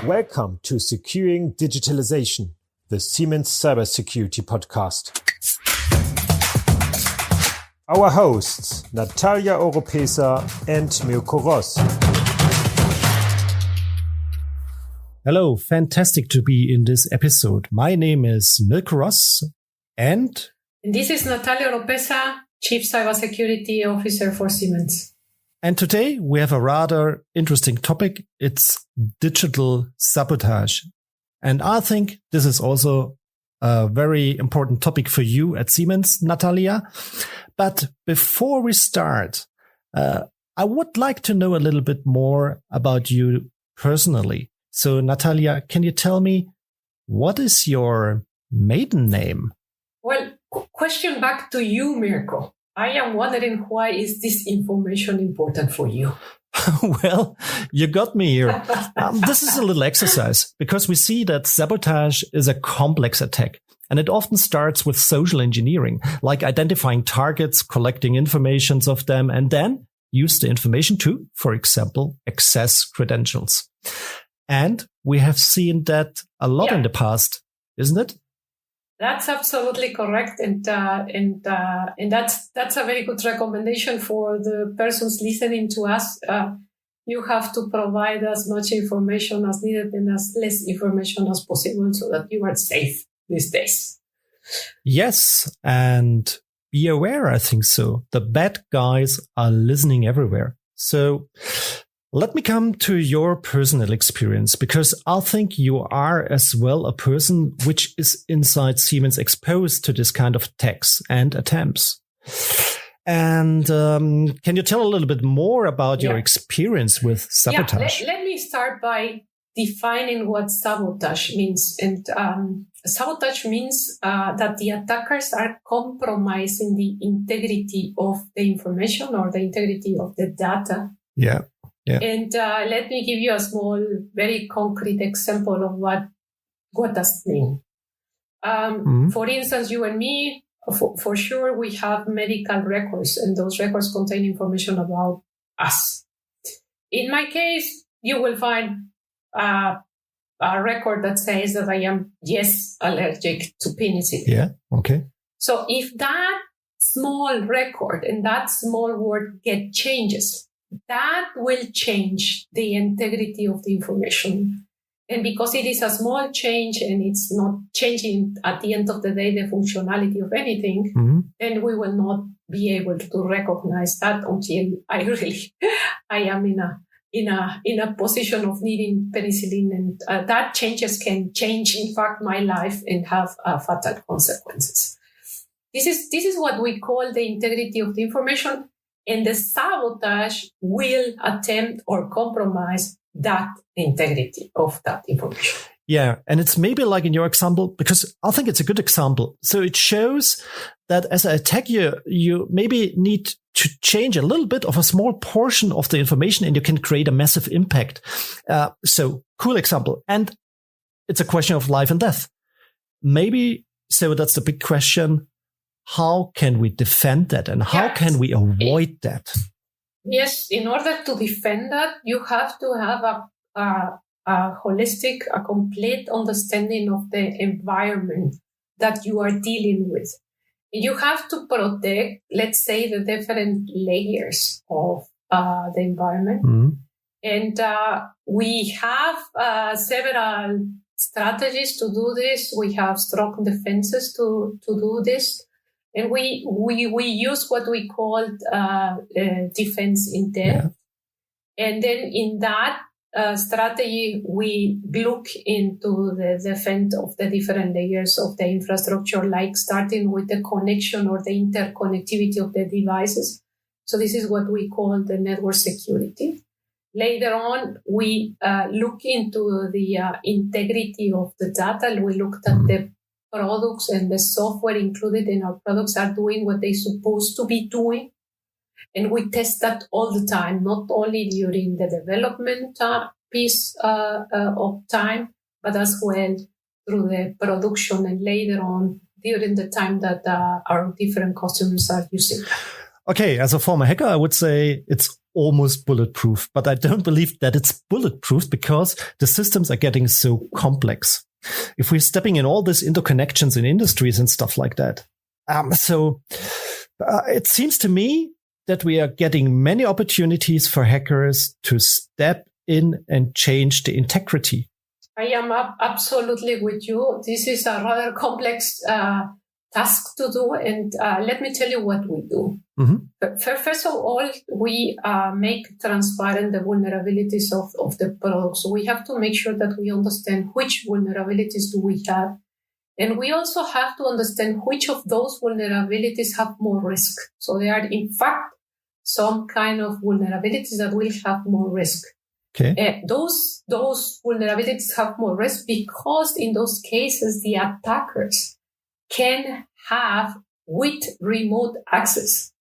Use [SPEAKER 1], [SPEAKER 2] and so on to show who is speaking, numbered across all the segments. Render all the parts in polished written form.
[SPEAKER 1] Welcome to Securing Digitalization, the Siemens Cybersecurity Podcast. Our hosts, Natalia Oropeza and Mirko Ross.
[SPEAKER 2] Hello, fantastic to be in this episode. My name is Mirko Ross and
[SPEAKER 3] this is Natalia Oropeza, Chief Cybersecurity Officer for Siemens.
[SPEAKER 2] And today we have a rather interesting topic. It's digital sabotage. And I think this is also a very important topic for you at Siemens, Natalia. But before we start, I would like to know a little bit more about you personally. So, Natalia, can you tell me what is your maiden name?
[SPEAKER 3] Well, question back to you, Mirko. I am wondering, why is this information important for you?
[SPEAKER 2] Well, you got me here. This is a little exercise because we see that sabotage is a complex attack. And it often starts with social engineering, like identifying targets, collecting information of them, and then use the information to, for example, access credentials. And we have seen that a lot in the past, isn't it?
[SPEAKER 3] That's absolutely correct, and that's a very good recommendation for the persons listening to us. You have to provide as much information as needed and as less information as possible so that you are safe these days.
[SPEAKER 2] Yes, and be aware, I think so. The bad guys are listening everywhere. So let me come to your personal experience, because I think you are as well a person which is inside Siemens exposed to this kind of attacks and attempts. And can you tell a little bit more about your experience with sabotage?
[SPEAKER 3] Let me start by defining what sabotage means. And sabotage means that the attackers are compromising the integrity of the information or the integrity of the data.
[SPEAKER 2] Yeah.
[SPEAKER 3] And let me give you a small, very concrete example of what does it mean. For instance, you and me, for sure, we have medical records, and those records contain information about us. In my case, you will find a record that says that I am, allergic to penicillin.
[SPEAKER 2] Yeah, okay.
[SPEAKER 3] So if that small record and that small word get changes, that will change the integrity of the information. And because it is a small change and it's not changing at the end of the day the functionality of anything, then we will not be able to recognize that until I am in a position of needing penicillin, and that changes can change, in fact, my life and have fatal consequences. This is what we call the integrity of the information. And the sabotage will attempt or compromise that integrity of that information.
[SPEAKER 2] Yeah, and it's maybe like in your example, because I think it's a good example. So it shows that as an attacker, you maybe need to change a little bit of a small portion of the information and you can create a massive impact. So cool example. And it's a question of life and death. Maybe, so that's the big question. How can we defend that, and how can we avoid that?
[SPEAKER 3] Yes, in order to defend that, you have to have a holistic, a complete understanding of the environment that you are dealing with. You have to protect, let's say, the different layers of the environment. And we have several strategies to do this. We have strong defenses to do this. And we use what we call defense in depth. Yeah. And then in that strategy, we look into the defense of the different layers of the infrastructure, like starting with the connection or the interconnectivity of the devices. So this is what we call the network security. Later on, we look into the integrity of the data. We looked at the products and the software included in our products are doing what they're supposed to be doing. And we test that all the time, not only during the development piece of time, but as well through the production and later on during the time that our different customers are using.
[SPEAKER 2] Okay, as a former hacker, I would say it's almost bulletproof, but I don't believe that it's bulletproof because the systems are getting so complex. If we're stepping in all these interconnections in industries and stuff like that. It seems to me that we are getting many opportunities for hackers to step in and change the integrity.
[SPEAKER 3] I am absolutely with you. This is a rather complex task to do. And let me tell you what we do. Mm-hmm. First of all, we make transparent the vulnerabilities of the product. So we have to make sure that we understand which vulnerabilities do we have. And we also have to understand which of those vulnerabilities have more risk. So there are, in fact, some kind of vulnerabilities that will have more risk. Okay. Those vulnerabilities have more risk because in those cases, the attackers can have with remote access,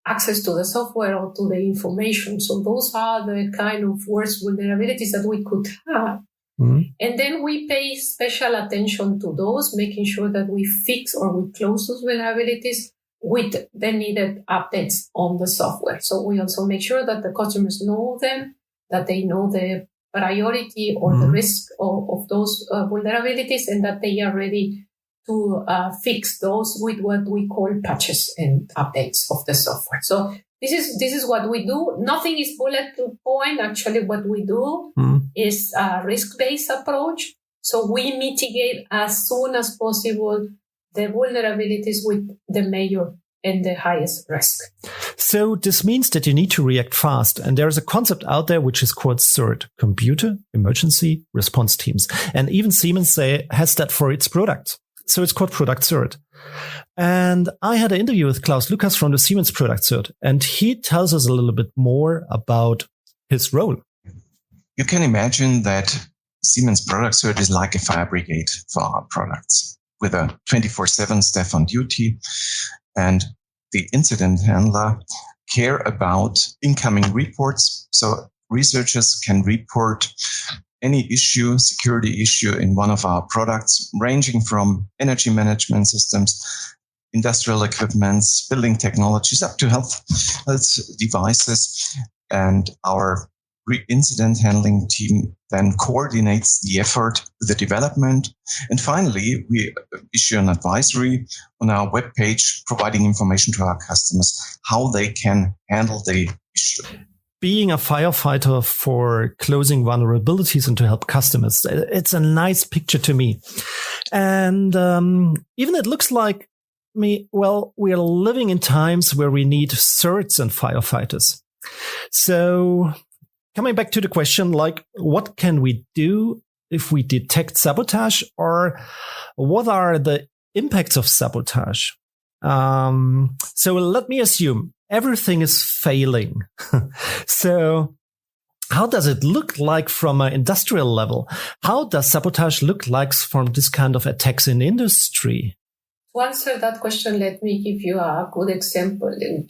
[SPEAKER 3] access to the software or to the information. So those are the kind of worst vulnerabilities that we could have. Mm-hmm. And then we pay special attention to those, making sure that we fix or we close those vulnerabilities with the needed updates on the software. So we also make sure that the customers know them, that they know the priority or the risk of those vulnerabilities, and that they are ready to fix those with what we call patches and updates of the software. So this is what we do. Nothing is bullet point. Actually, what we do is a risk-based approach. So we mitigate as soon as possible the vulnerabilities with the major and the highest risk.
[SPEAKER 2] So this means that you need to react fast. And there's a concept out there which is called CERT, Computer Emergency Response Teams. And even Siemens has that for its product. So it's called ProductCert. And I had an interview with Klaus Lukas from the Siemens ProductCert, and he tells us a little bit more about his role.
[SPEAKER 4] You can imagine that Siemens ProductCert is like a fire brigade for our products, with a 24/7 staff on duty, and the incident handler care about incoming reports. So researchers can report any issue, security issue in one of our products, ranging from energy management systems, industrial equipments, building technologies, up to health devices. And our incident handling team then coordinates the effort with the development. And finally, we issue an advisory on our webpage, providing information to our customers how they can handle the issue.
[SPEAKER 2] Being a firefighter for closing vulnerabilities and to help customers, it's a nice picture to me. And even it looks like we are living in times where we need certs and firefighters. So coming back to the question, like, what can we do if we detect sabotage, or what are the impacts of sabotage? So let me assume everything is failing. So how does it look like from an industrial level? How does sabotage look like from this kind of attacks in industry?
[SPEAKER 3] To answer that question, let me give you a good example. And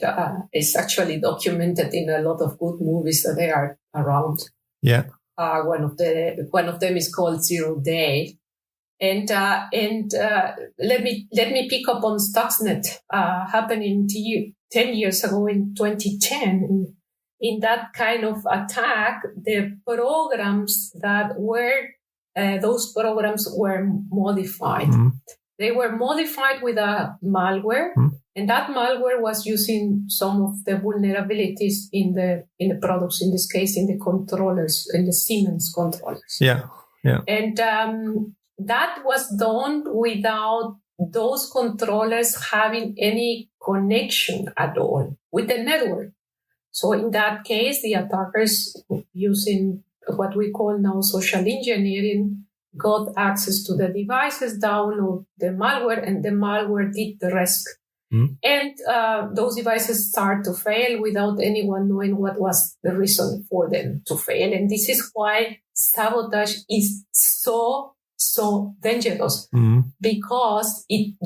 [SPEAKER 3] it's actually documented in a lot of good movies that they are around.
[SPEAKER 2] Yeah.
[SPEAKER 3] One of them is called 0 Day. And let me pick up on Stuxnet happening 10 years ago in 2010. In that kind of attack, the programs that were those programs were modified. Mm-hmm. They were modified with a malware, and that malware was using some of the vulnerabilities in the products. In this case, in the controllers, in the Siemens controllers.
[SPEAKER 2] Yeah.
[SPEAKER 3] And that was done without those controllers having any connection at all with the network. So in that case, the attackers, using what we call now social engineering, got access to the devices, download the malware, and the malware did the rest. And those devices start to fail without anyone knowing what was the reason for them to fail. And this is why sabotage is so dangerous, because you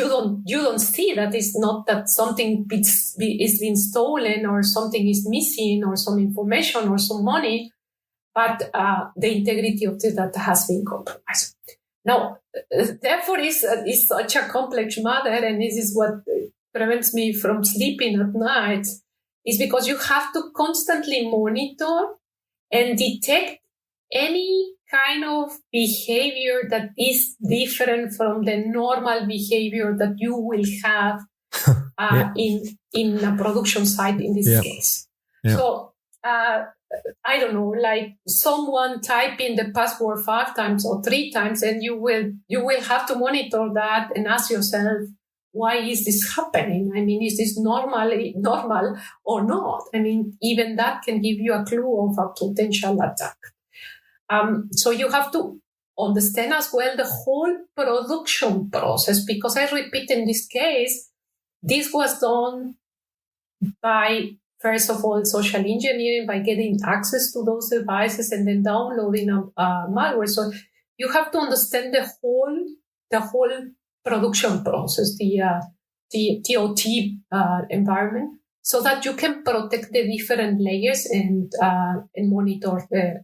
[SPEAKER 3] don't see that it's not that something is being stolen or something is missing or some information or some money, but the integrity of the data has been compromised. Now, therefore, it's such a complex matter, and this is what prevents me from sleeping at night, is because you have to constantly monitor and detect any kind of behavior that is different from the normal behavior that you will have in a production site in this case. Yeah. So, I don't know, like someone type in the password 5 times or 3 times, and you will have to monitor that and ask yourself, why is this happening? I mean, is this normal or not? I mean, even that can give you a clue of a potential attack. So you have to understand as well the whole production process, because I repeat, in this case, this was done by, first of all, social engineering, by getting access to those devices and then downloading malware. So you have to understand the whole production process, the TOT environment, so that you can protect the different layers and monitor the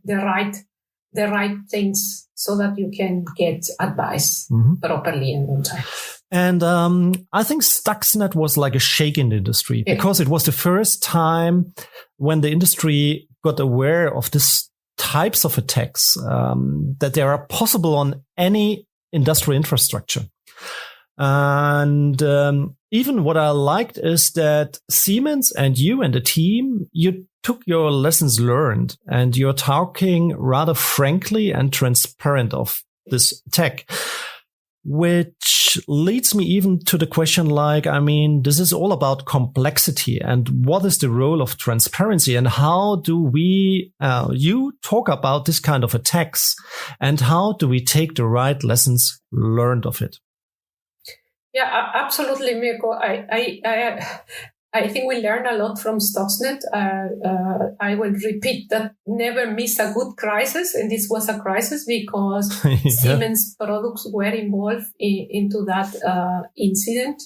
[SPEAKER 3] right things, so that you can get advice properly and on time.
[SPEAKER 2] And I think Stuxnet was like a shake in the industry, because it was the first time when the industry got aware of these types of attacks, that they are possible on any industrial infrastructure. And even what I liked is that Siemens and you and the team, you took your lessons learned and you're talking rather frankly and transparent of this attack, which leads me even to the question, like, I mean, this is all about complexity, and what is the role of transparency, and how do we, you talk about this kind of attacks, and how do we take the right lessons learned of it?
[SPEAKER 3] Yeah, absolutely, Mirko. I think we learned a lot from Stuxnet. I will repeat that never miss a good crisis. And this was a crisis because Siemens products were involved into that incident.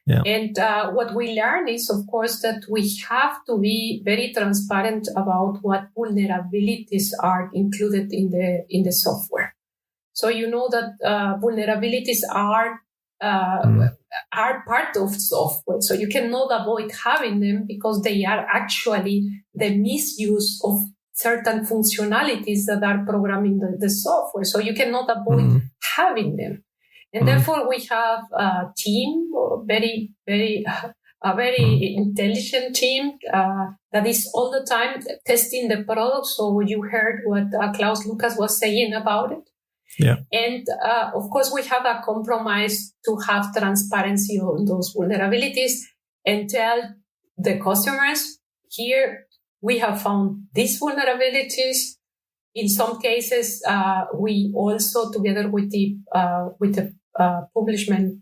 [SPEAKER 3] Yeah. And what we learned is, of course, that we have to be very transparent about what vulnerabilities are included in the software. So you know that vulnerabilities are part of software. So you cannot avoid having them, because they are actually the misuse of certain functionalities that are programming the software. So you cannot avoid having them. And therefore we have a team, a very intelligent team that is all the time testing the product. So you heard what Klaus Lukas was saying about it. Yeah. And of course, we have a compromise to have transparency on those vulnerabilities and tell the customers, here we have found these vulnerabilities. In some cases, we also, together with the publishment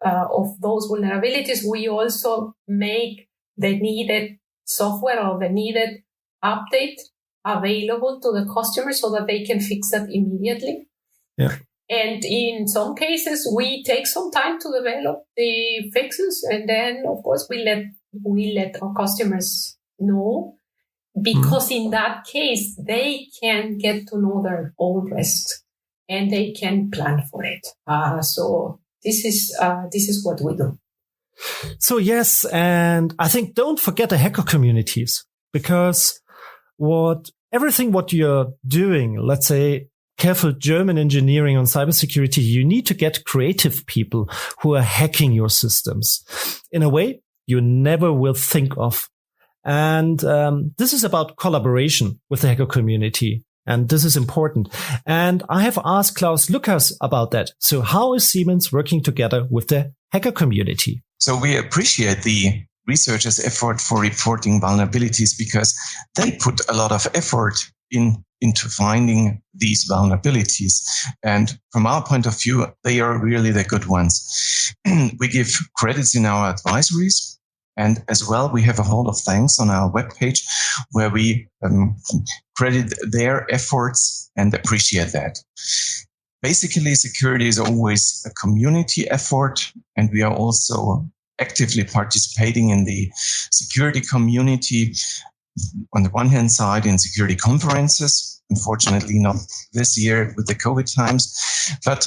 [SPEAKER 3] of those vulnerabilities, we also make the needed software or the needed update available to the customer so that they can fix that immediately. Yeah. And in some cases, we take some time to develop the fixes, and then, of course, we let our customers know, because in that case, they can get to know their own risks and they can plan for it. So this is what we do.
[SPEAKER 2] So yes, and I think don't forget the hacker communities, because everything what you're doing, let's say, careful German engineering on cybersecurity, you need to get creative people who are hacking your systems in a way you never will think of. And this is about collaboration with the hacker community. And this is important. And I have asked Klaus Lukas about that. So how is Siemens working together with the hacker community?
[SPEAKER 4] So we appreciate the researchers' effort for reporting vulnerabilities, because they put a lot of effort into finding these vulnerabilities. And from our point of view, they are really the good ones. We give credits in our advisories. And as well, we have a whole of thanks on our webpage where we credit their efforts and appreciate that. Basically, security is always a community effort, and we are also actively participating in the security community. On the one hand side, in security conferences, unfortunately not this year with the COVID times, but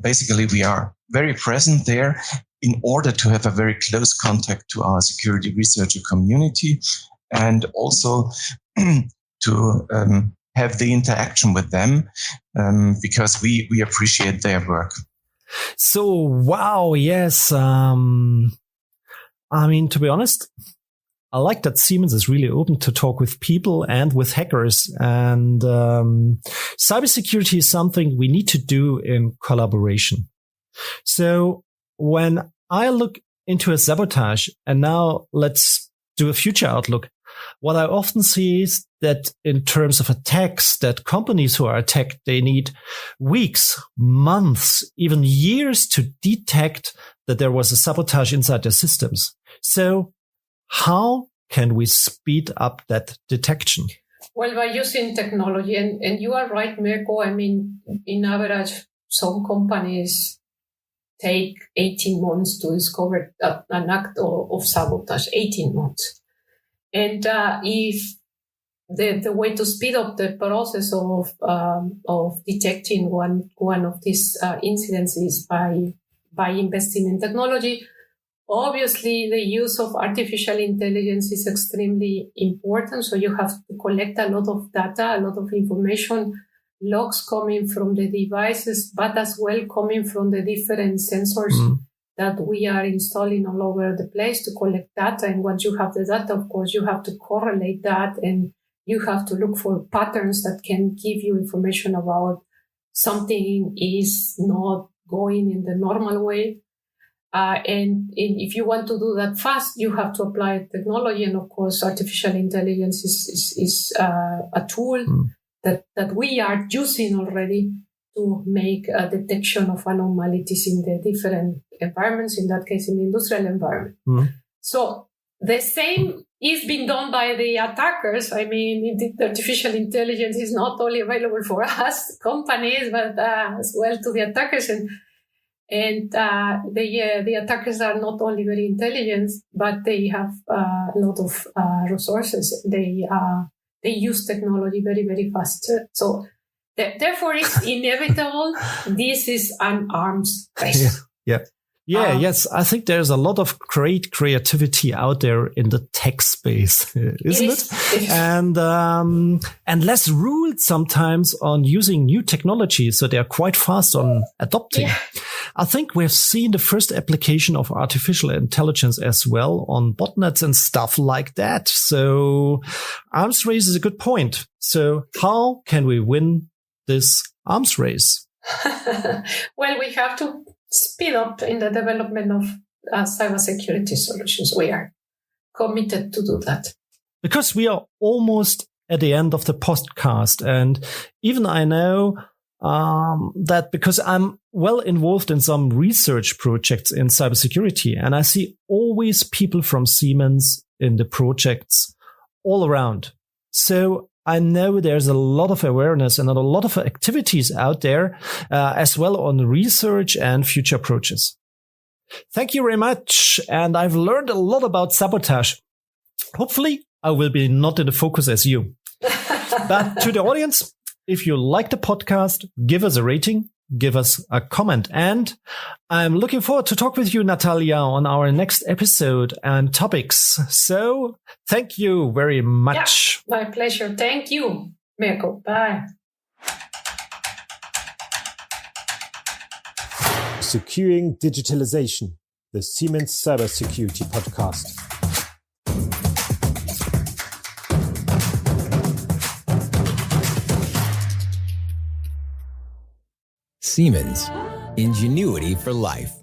[SPEAKER 4] basically we are very present there, in order to have a very close contact to our security researcher community, and also to have the interaction with them, because we appreciate their work.
[SPEAKER 2] So, wow, yes. I mean, to be honest, I like that Siemens is really open to talk with people and with hackers. And cybersecurity is something we need to do in collaboration. So when I look into a Sabotage, and now let's do a future outlook, what I often see is that in terms of attacks, that companies who are attacked, they need weeks, months, even years to detect that there was a sabotage inside their systems. So how can we speed up that detection?
[SPEAKER 3] Well, by using technology, and you are right, Mirko. I mean, in average, some companies take 18 months to discover an act of sabotage, 18 months. And if the way to speed up the process of detecting one of these incidents is by investing in technology. Obviously, the use of artificial intelligence is extremely important. So you have to collect a lot of data, a lot of information, logs coming from the devices, but as well coming from the different sensors that we are installing all over the place to collect data. And once you have the data, of course, you have to correlate that, and you have to look for patterns that can give you information about something is not going in the normal way. And if you want to do that fast, you have to apply technology. And of course, artificial intelligence is a tool that we are using already to make a detection of anomalies in the different environments, in that case, in the industrial environment. So the same is being done by the attackers. I mean, the artificial intelligence is not only available for us, companies, but as well to the attackers. And the attackers are not only very intelligent, but they have a lot of resources. They use technology very, very fast. So therefore, it's inevitable. This is an arms race.
[SPEAKER 2] Yes. I think there's a lot of great creativity out there in the tech space, isn't it? And less ruled sometimes on using new technology. So they are quite fast on adopting. Yeah. I think we have seen the first application of artificial intelligence as well on botnets and stuff like that. So arms race is a good point. So how can we win this arms race?
[SPEAKER 3] Well, we have to speed up in the development of cybersecurity solutions. We are committed to do that.
[SPEAKER 2] Because we are almost at the end of the podcast. And even I know that because I'm well involved in some research projects in cybersecurity, and I see always people from Siemens in the projects all around. So I know there's a lot of awareness and a lot of activities out there as well on research and future approaches. Thank you very much. And I've learned a lot about Sabotage. Hopefully, I will be not in the focus as you. But to the audience, if you like the podcast, give us a rating, give us a comment. And I'm looking forward to talk with you, Natalia, on our next episode and topics. So thank you very much.
[SPEAKER 3] Yeah, my pleasure. Thank you, Mirko. Bye.
[SPEAKER 1] Securing Digitalization, the Siemens Cybersecurity Podcast.
[SPEAKER 5] Siemens, ingenuity for life.